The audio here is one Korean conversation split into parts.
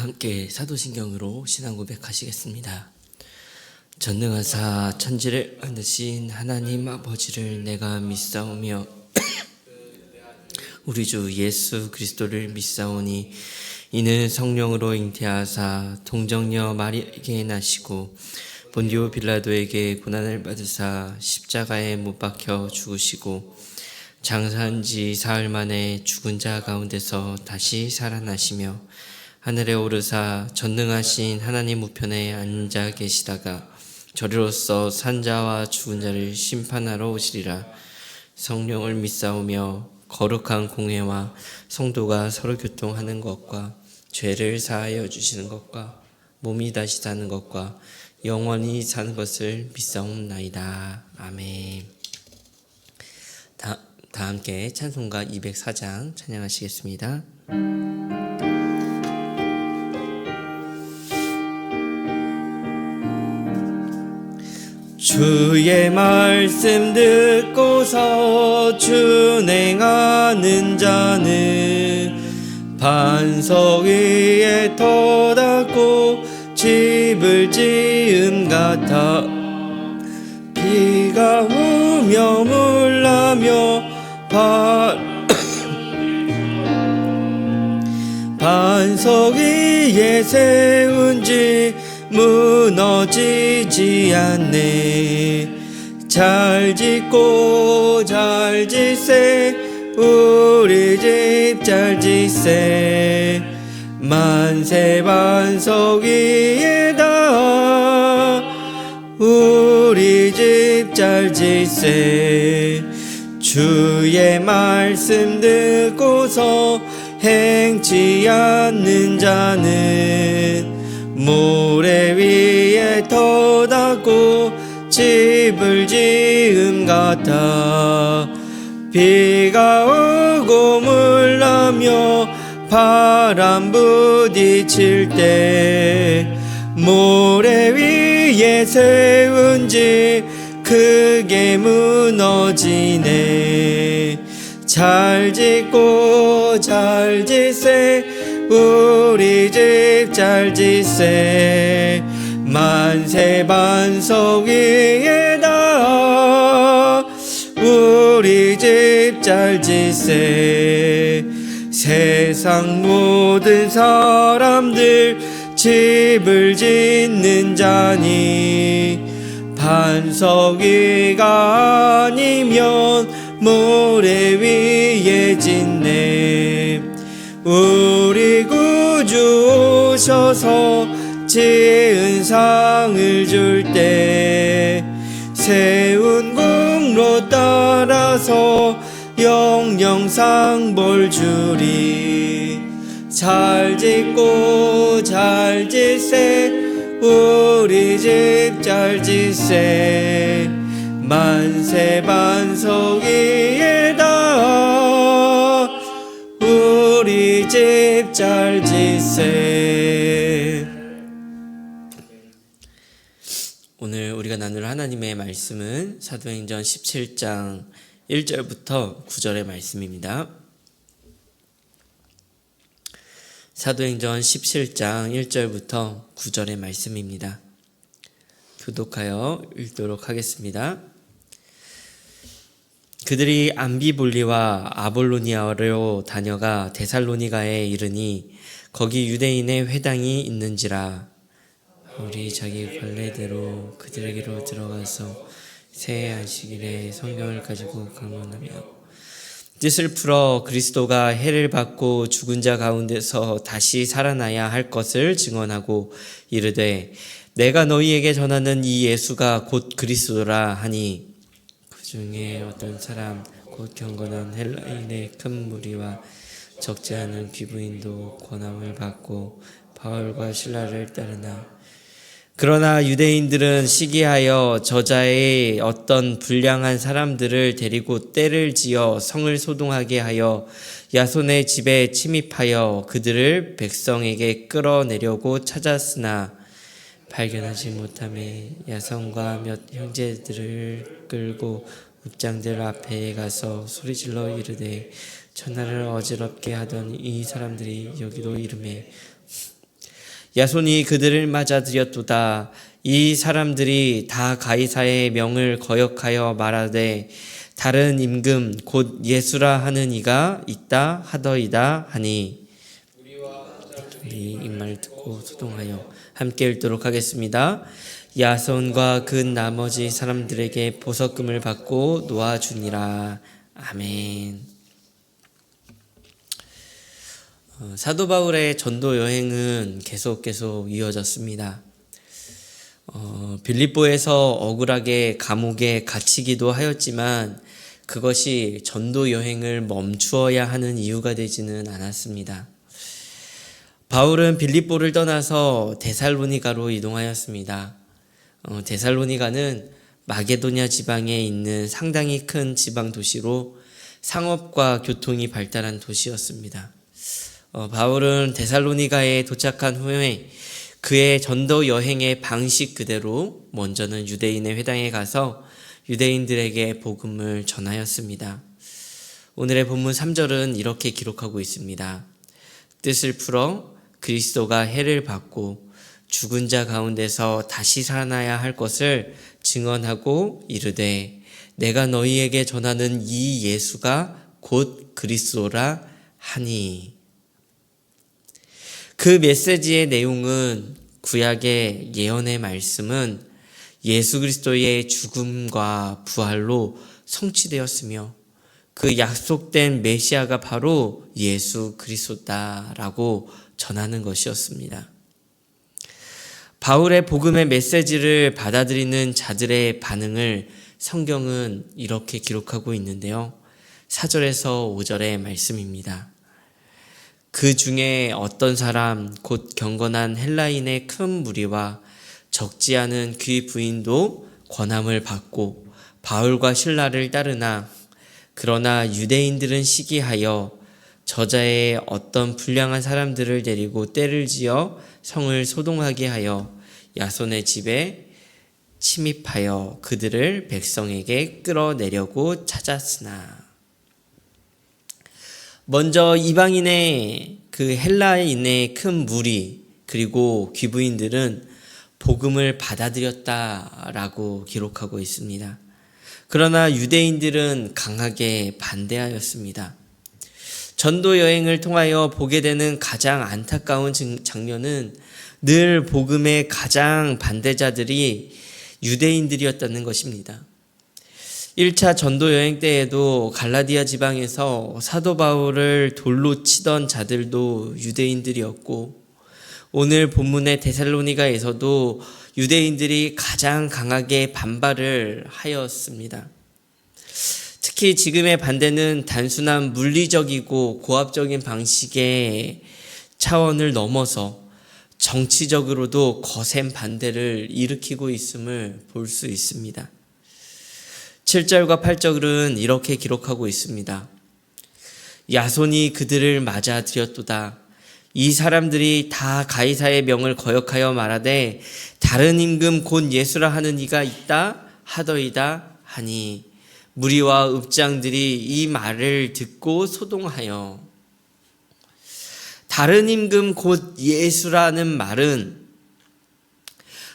함께 사도신경으로 신앙 고백하시겠습니다. 전능하사 천지를 만드신 하나님 아버지를 내가 믿사오며 우리 주 예수 그리스도를 믿사오니 이는 성령으로 잉태하사 동정녀 마리아에게 나시고 본디오 빌라도에게 고난을 받으사 십자가에 못 박혀 죽으시고 장사한 지 사흘 만에 죽은 자 가운데서 다시 살아나시며 하늘에 오르사 전능하신 하나님 우편에 앉아 계시다가 저리로서 산 자와 죽은 자를 심판하러 오시리라. 성령을 믿사오며 거룩한 공회와 성도가 서로 교통하는 것과 죄를 사하여 주시는 것과 몸이 다시 사는 것과 영원히 사는 것을 믿사옵나이다. 아멘. 다 함께 찬송가 204장 찬양하시겠습니다. 주의 말씀 듣고서 준행하는 자는 반석 위에 터닫고 집을 지은 같아 비가 오며 물나며 반석 위에 세운 집 무너지지 않네. 잘 짓고 잘 짓세 우리 집 잘 짓세 만세 반석 위에다 우리 집 잘 짓세. 주의 말씀 듣고서 행치 않는 자는 모래 위에 터닫고 집을 지음 같아 비가 오고 물나며 바람 부딪힐 때 모래 위에 세운 집 크게 무너지네. 잘 짓고 잘 짓세 우리 집 잘 짓세 만세 반석 위에다 우리 집 잘 짓세. 세상 모든 사람들 집을 짓는 자니 반석 위가 아니면 모래 위에 짓네. 우리 구주 오셔서 지은 상을 줄 때 세운 공로 따라서 영영상 볼 주리. 잘 짓고 잘 짓세 우리 집 잘 짓세 만세 반석 위에다 우리 집 잘 짓세. 오늘 우리가 나눌 하나님의 말씀은 사도행전 17장 1절부터 9절의 말씀입니다. 사도행전 17장 1절부터 9절의 말씀입니다. 교독하여 읽도록 하겠습니다. 그들이 암비볼리와 아볼로니아로 다녀가 데살로니가에 이르니 거기 유대인의 회당이 있는지라 우리 자기 관례대로 그들에게로 들어가서 새 안식일에 성경을 가지고 강론하며 뜻을 풀어 그리스도가 해를 받고 죽은 자 가운데서 다시 살아나야 할 것을 증언하고 이르되 내가 너희에게 전하는 이 예수가 곧 그리스도라 하니 그 중에 어떤 사람 곧 경건한 헬라인의 큰 무리와 적지 않은 귀부인도 권함을 받고 바울과 실라를 따르나 그러나 유대인들은 시기하여 저자의 어떤 불량한 사람들을 데리고 떼를 지어 성을 소동하게 하여 야손의 집에 침입하여 그들을 백성에게 끌어내려고 찾았으나 발견하지 못하매 야손과 몇 형제들을 끌고 읍장들 앞에 가서 소리질러 이르되 천하를 어지럽게 하던 이 사람들이 여기로 이르매 야손이 그들을 맞아들였도다. 이 사람들이 다 가이사의 명을 거역하여 말하되 다른 임금 곧 예수라 하는 이가 있다 하더이다 하니 우리 이 말 듣고 소동하여 함께 읽도록 하겠습니다. 야손과 그 나머지 사람들에게 보석금을 받고 놓아주니라. 아멘. 사도 바울의 전도 여행은 계속 이어졌습니다. 빌립보에서 억울하게 감옥에 갇히기도 하였지만 그것이 전도 여행을 멈추어야 하는 이유가 되지는 않았습니다. 바울은 빌립보를 떠나서 데살로니가로 이동하였습니다. 데살로니가는 마게도냐 지방에 있는 상당히 큰 지방 도시로 상업과 교통이 발달한 도시였습니다. 바울은 데살로니가에 도착한 후에 그의 전도 여행의 방식 그대로 먼저는 유대인의 회당에 가서 유대인들에게 복음을 전하였습니다. 오늘의 본문 3절은 이렇게 기록하고 있습니다. 뜻을 풀어 그리스도가 해를 받고 죽은 자 가운데서 다시 살아나야 할 것을 증언하고 이르되 내가 너희에게 전하는 이 예수가 곧 그리스도라 하니. 그 메시지의 내용은 구약의 예언의 말씀은 예수 그리스도의 죽음과 부활로 성취되었으며 그 약속된 메시아가 바로 예수 그리스도다라고 전하는 것이었습니다. 바울의 복음의 메시지를 받아들이는 자들의 반응을 성경은 이렇게 기록하고 있는데요. 4절에서 5절의 말씀입니다. 그 중에 어떤 사람 곧 경건한 헬라인의 큰 무리와 적지 않은 그의 부인도 권함을 받고 바울과 실라를 따르나 그러나 유대인들은 시기하여 저자의 어떤 불량한 사람들을 데리고 떼를 지어 성을 소동하게 하여 야손의 집에 침입하여 그들을 백성에게 끌어내려고 찾았으나. 먼저 이방인의 그 헬라인의 큰 무리 그리고 귀부인들은 복음을 받아들였다라고 기록하고 있습니다. 그러나 유대인들은 강하게 반대하였습니다. 전도 여행을 통하여 보게 되는 가장 안타까운 장면은 늘 복음의 가장 반대자들이 유대인들이었다는 것입니다. 1차 전도 여행 때에도 갈라디아 지방에서 사도 바울을 돌로 치던 자들도 유대인들이었고 오늘 본문의 데살로니가에서도 유대인들이 가장 강하게 반발을 하였습니다. 특히 지금의 반대는 단순한 물리적이고 고압적인 방식의 차원을 넘어서 정치적으로도 거센 반대를 일으키고 있음을 볼 수 있습니다. 7절과 8절은 이렇게 기록하고 있습니다. 야손이 그들을 맞아들였도다. 이 사람들이 다 가이사의 명을 거역하여 말하되 다른 임금 곧 예수라 하는 이가 있다 하더이다 하니 무리와 읍장들이 이 말을 듣고 소동하여. 다른 임금 곧 예수라는 말은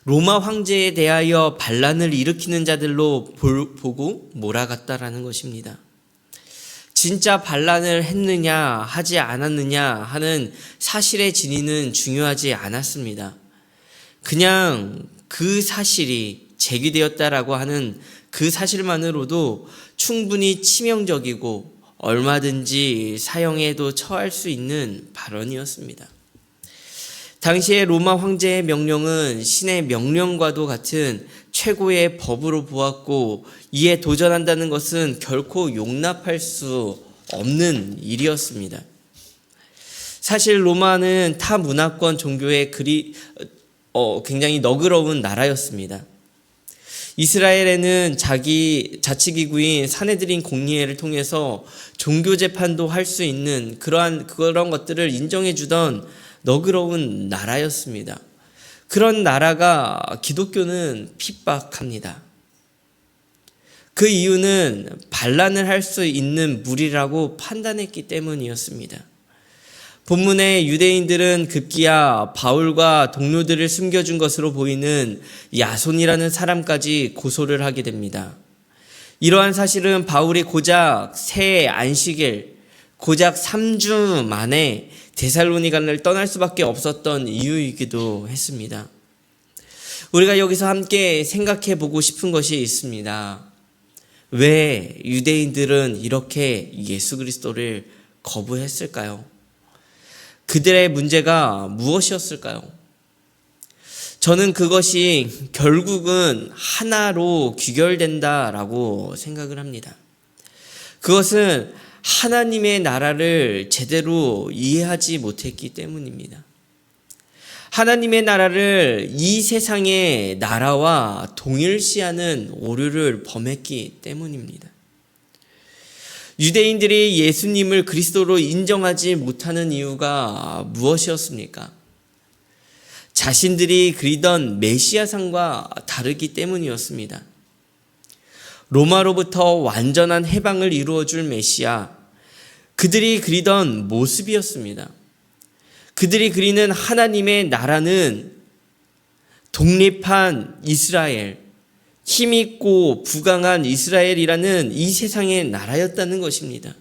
로마 황제에 대하여 반란을 일으키는 자들로 보고 몰아갔다라는 것입니다. 진짜 반란을 했느냐 하지 않았느냐 하는 사실의 진위는 중요하지 않았습니다. 그냥 그 사실이 제기되었다라고 하는 그 사실만으로도 충분히 치명적이고 얼마든지 사형에도 처할 수 있는 발언이었습니다. 당시의 로마 황제의 명령은 신의 명령과도 같은 최고의 법으로 보았고 이에 도전한다는 것은 결코 용납할 수 없는 일이었습니다. 사실 로마는 타 문화권 종교의 굉장히 너그러운 나라였습니다. 이스라엘에는 자기 자치기구인 사네드린 공의회를 통해서 종교 재판도 할 수 있는 그런 것들을 인정해 주던 너그러운 나라였습니다. 그런 나라가 기독교는 핍박합니다. 그 이유는 반란을 할 수 있는 무리라고 판단했기 때문이었습니다. 본문의 유대인들은 급기야 바울과 동료들을 숨겨준 것으로 보이는 야손이라는 사람까지 고소를 하게 됩니다. 이러한 사실은 바울이 고작 새 안식일, 고작 3주 만에 데살로니가를 떠날 수밖에 없었던 이유이기도 했습니다. 우리가 여기서 함께 생각해 보고 싶은 것이 있습니다. 왜 유대인들은 이렇게 예수 그리스도를 거부했을까요? 그들의 문제가 무엇이었을까요? 저는 그것이 결국은 하나로 귀결된다라고 생각을 합니다. 그것은 하나님의 나라를 제대로 이해하지 못했기 때문입니다. 하나님의 나라를 이 세상의 나라와 동일시하는 오류를 범했기 때문입니다. 유대인들이 예수님을 그리스도로 인정하지 못하는 이유가 무엇이었습니까? 자신들이 그리던 메시아상과 다르기 때문이었습니다. 로마로부터 완전한 해방을 이루어줄 메시아, 그들이 그리던 모습이었습니다. 그들이 그리는 하나님의 나라는 독립한 이스라엘, 힘있고 부강한 이스라엘이라는 이 세상의 나라였다는 것입니다.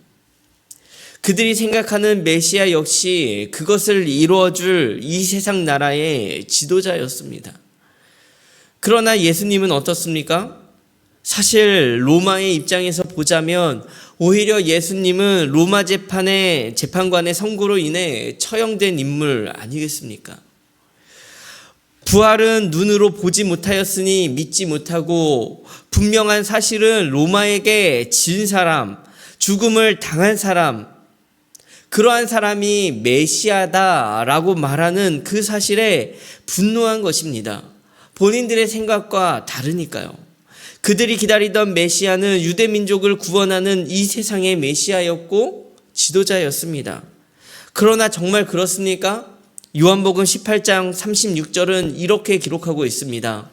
그들이 생각하는 메시아 역시 그것을 이루어줄 이 세상 나라의 지도자였습니다. 그러나 예수님은 어떻습니까? 사실 로마의 입장에서 보자면 오히려 예수님은 로마 재판관의 선고로 인해 처형된 인물 아니겠습니까? 부활은 눈으로 보지 못하였으니 믿지 못하고 분명한 사실은 로마에게 진 사람, 죽음을 당한 사람, 그러한 사람이 메시아다라고 말하는 그 사실에 분노한 것입니다. 본인들의 생각과 다르니까요. 그들이 기다리던 메시아는 유대민족을 구원하는 이 세상의 메시아였고 지도자였습니다. 그러나 정말 그렇습니까? 요한복음 18장 36절은 이렇게 기록하고 있습니다.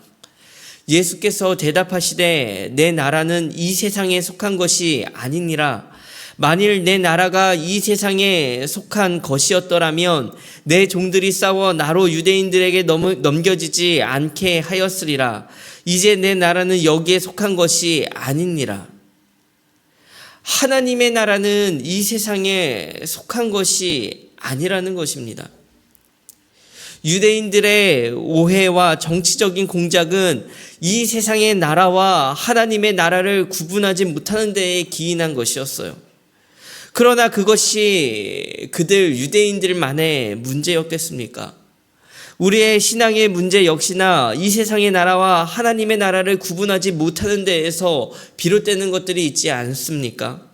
예수께서 대답하시되 내 나라는 이 세상에 속한 것이 아니니라. 만일 내 나라가 이 세상에 속한 것이었더라면 내 종들이 싸워 나로 유대인들에게 넘겨지지 않게 하였으리라. 이제 내 나라는 여기에 속한 것이 아니니라. 하나님의 나라는 이 세상에 속한 것이 아니라는 것입니다. 유대인들의 오해와 정치적인 공작은 이 세상의 나라와 하나님의 나라를 구분하지 못하는 데에 기인한 것이었어요. 그러나 그것이 그들 유대인들만의 문제였겠습니까? 우리의 신앙의 문제 역시나 이 세상의 나라와 하나님의 나라를 구분하지 못하는 데에서 비롯되는 것들이 있지 않습니까?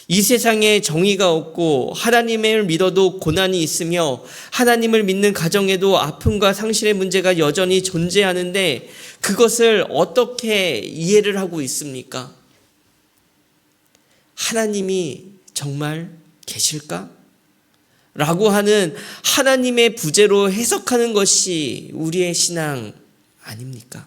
이 세상에 정의가 없고 하나님을 믿어도 고난이 있으며 하나님을 믿는 가정에도 아픔과 상실의 문제가 여전히 존재하는데 그것을 어떻게 이해를 하고 있습니까? 하나님이 정말 계실까? 라고 하는 하나님의 부재로 해석하는 것이 우리의 신앙 아닙니까?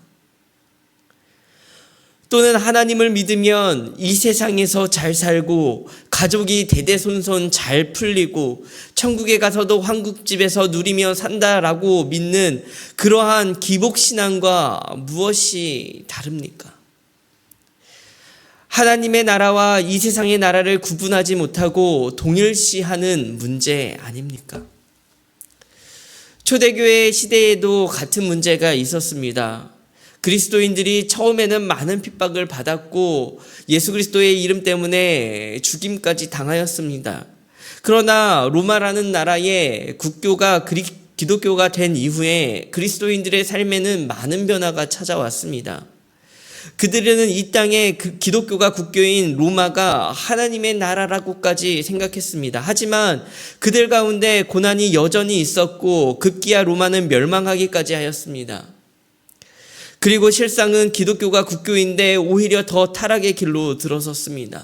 또는 하나님을 믿으면 이 세상에서 잘 살고 가족이 대대손손 잘 풀리고 천국에 가서도 황국집에서 누리며 산다라고 믿는 그러한 기복신앙과 무엇이 다릅니까? 하나님의 나라와 이 세상의 나라를 구분하지 못하고 동일시하는 문제 아닙니까? 초대교회 시대에도 같은 문제가 있었습니다. 그리스도인들이 처음에는 많은 핍박을 받았고 예수 그리스도의 이름 때문에 죽임까지 당하였습니다. 그러나 로마라는 나라의 국교가 기독교가 된 이후에 그리스도인들의 삶에는 많은 변화가 찾아왔습니다. 그들은 이 땅에 기독교가 국교인 로마가 하나님의 나라라고까지 생각했습니다. 하지만 그들 가운데 고난이 여전히 있었고 급기야 로마는 멸망하기까지 하였습니다. 그리고 실상은 기독교가 국교인데 오히려 더 타락의 길로 들어섰습니다.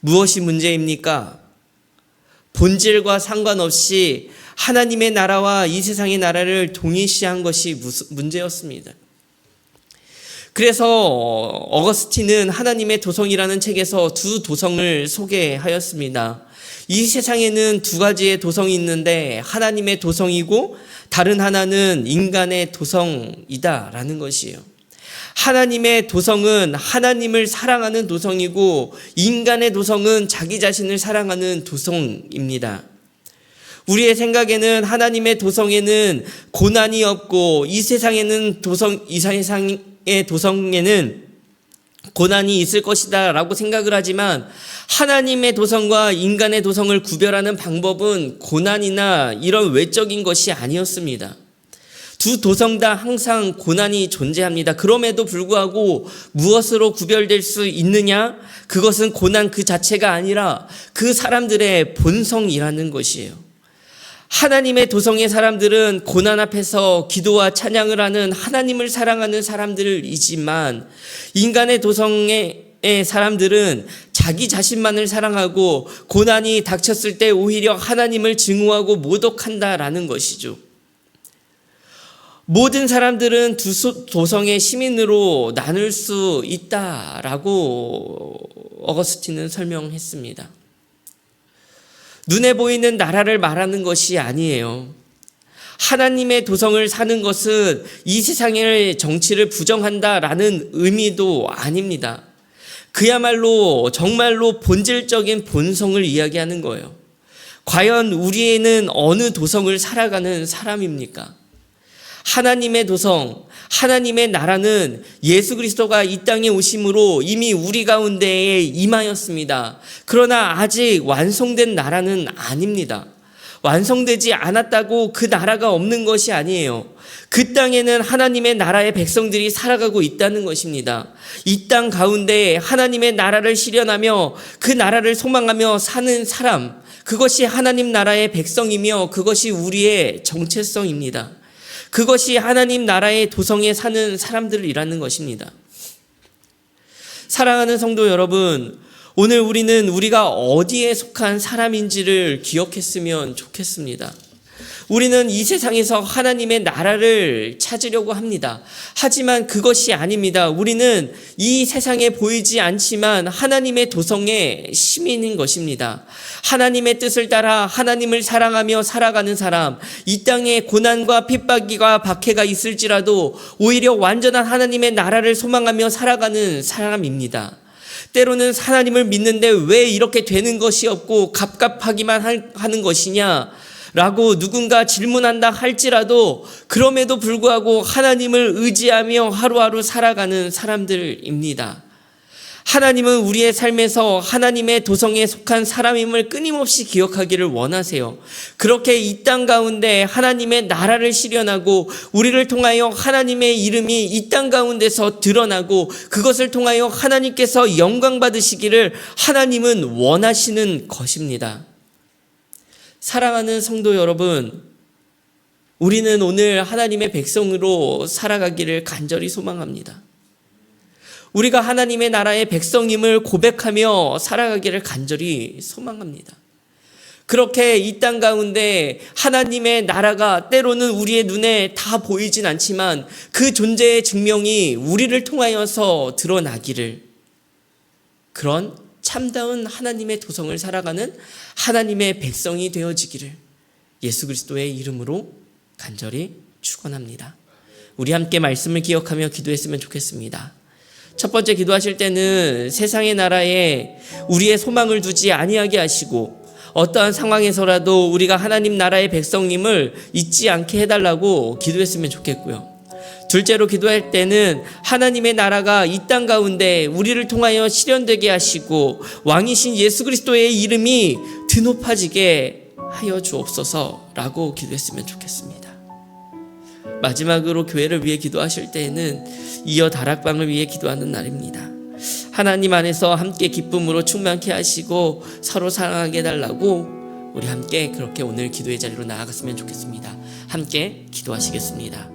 무엇이 문제입니까? 본질과 상관없이 하나님의 나라와 이 세상의 나라를 동일시한 것이 문제였습니다. 그래서 어거스틴은 하나님의 도성이라는 책에서 두 도성을 소개하였습니다. 이 세상에는 두 가지의 도성이 있는데 하나님의 도성이고 다른 하나는 인간의 도성이다라는 것이에요. 하나님의 도성은 하나님을 사랑하는 도성이고 인간의 도성은 자기 자신을 사랑하는 도성입니다. 우리의 생각에는 하나님의 도성에는 고난이 없고 이 세상의 도성에는 고난이 있을 것이다 라고 생각을 하지만 하나님의 도성과 인간의 도성을 구별하는 방법은 고난이나 이런 외적인 것이 아니었습니다. 두 도성 다 항상 고난이 존재합니다. 그럼에도 불구하고 무엇으로 구별될 수 있느냐? 그것은 고난 그 자체가 아니라 그 사람들의 본성이라는 것이에요. 하나님의 도성의 사람들은 고난 앞에서 기도와 찬양을 하는 하나님을 사랑하는 사람들이지만 인간의 도성의 사람들은 자기 자신만을 사랑하고 고난이 닥쳤을 때 오히려 하나님을 증오하고 모독한다라는 것이죠. 모든 사람들은 두 도성의 시민으로 나눌 수 있다라고 어거스틴은 설명했습니다. 눈에 보이는 나라를 말하는 것이 아니에요. 하나님의 도성을 사는 것은 이 세상의 정치를 부정한다라는 의미도 아닙니다. 그야말로 정말로 본질적인 본성을 이야기하는 거예요. 과연 우리는 어느 도성을 살아가는 사람입니까? 하나님의 도성, 하나님의 나라는 예수 그리스도가 이 땅에 오심으로 이미 우리 가운데에 임하였습니다. 그러나 아직 완성된 나라는 아닙니다. 완성되지 않았다고 그 나라가 없는 것이 아니에요. 그 땅에는 하나님의 나라의 백성들이 살아가고 있다는 것입니다. 이 땅 가운데 하나님의 나라를 실현하며 그 나라를 소망하며 사는 사람, 그것이 하나님 나라의 백성이며 그것이 우리의 정체성입니다. 그것이 하나님 나라의 도성에 사는 사람들이라는 것입니다. 사랑하는 성도 여러분, 오늘 우리는 우리가 어디에 속한 사람인지를 기억했으면 좋겠습니다. 우리는 이 세상에서 하나님의 나라를 찾으려고 합니다. 하지만 그것이 아닙니다. 우리는 이 세상에 보이지 않지만 하나님의 도성의 시민인 것입니다. 하나님의 뜻을 따라 하나님을 사랑하며 살아가는 사람, 이 땅에 고난과 핍박과 박해가 있을지라도 오히려 완전한 하나님의 나라를 소망하며 살아가는 사람입니다. 때로는 하나님을 믿는데 왜 이렇게 되는 것이 없고 갑갑하기만 하는 것이냐 라고 누군가 질문한다 할지라도 그럼에도 불구하고 하나님을 의지하며 하루하루 살아가는 사람들입니다. 하나님은 우리의 삶에서 하나님의 도성에 속한 사람임을 끊임없이 기억하기를 원하세요. 그렇게 이 땅 가운데 하나님의 나라를 실현하고 우리를 통하여 하나님의 이름이 이 땅 가운데서 드러나고 그것을 통하여 하나님께서 영광 받으시기를 하나님은 원하시는 것입니다. 사랑하는 성도 여러분, 우리는 오늘 하나님의 백성으로 살아가기를 간절히 소망합니다. 우리가 하나님의 나라의 백성임을 고백하며 살아가기를 간절히 소망합니다. 그렇게 이 땅 가운데 하나님의 나라가 때로는 우리의 눈에 다 보이진 않지만 그 존재의 증명이 우리를 통하여서 드러나기를, 그런 참다운 하나님의 도성을 살아가는 하나님의 백성이 되어지기를 예수 그리스도의 이름으로 간절히 축원합니다. 우리 함께 말씀을 기억하며 기도했으면 좋겠습니다. 첫 번째, 기도하실 때는 세상의 나라에 우리의 소망을 두지 아니하게 하시고 어떠한 상황에서라도 우리가 하나님 나라의 백성님을 잊지 않게 해달라고 기도했으면 좋겠고요. 둘째로, 기도할 때는 하나님의 나라가 이 땅 가운데 우리를 통하여 실현되게 하시고 왕이신 예수 그리스도의 이름이 드높아지게 하여 주옵소서라고 기도했으면 좋겠습니다. 마지막으로 교회를 위해 기도하실 때에는 이어 다락방을 위해 기도하는 날입니다. 하나님 안에서 함께 기쁨으로 충만케 하시고 서로 사랑하게 해달라고 우리 함께 그렇게 오늘 기도의 자리로 나아갔으면 좋겠습니다. 함께 기도하시겠습니다.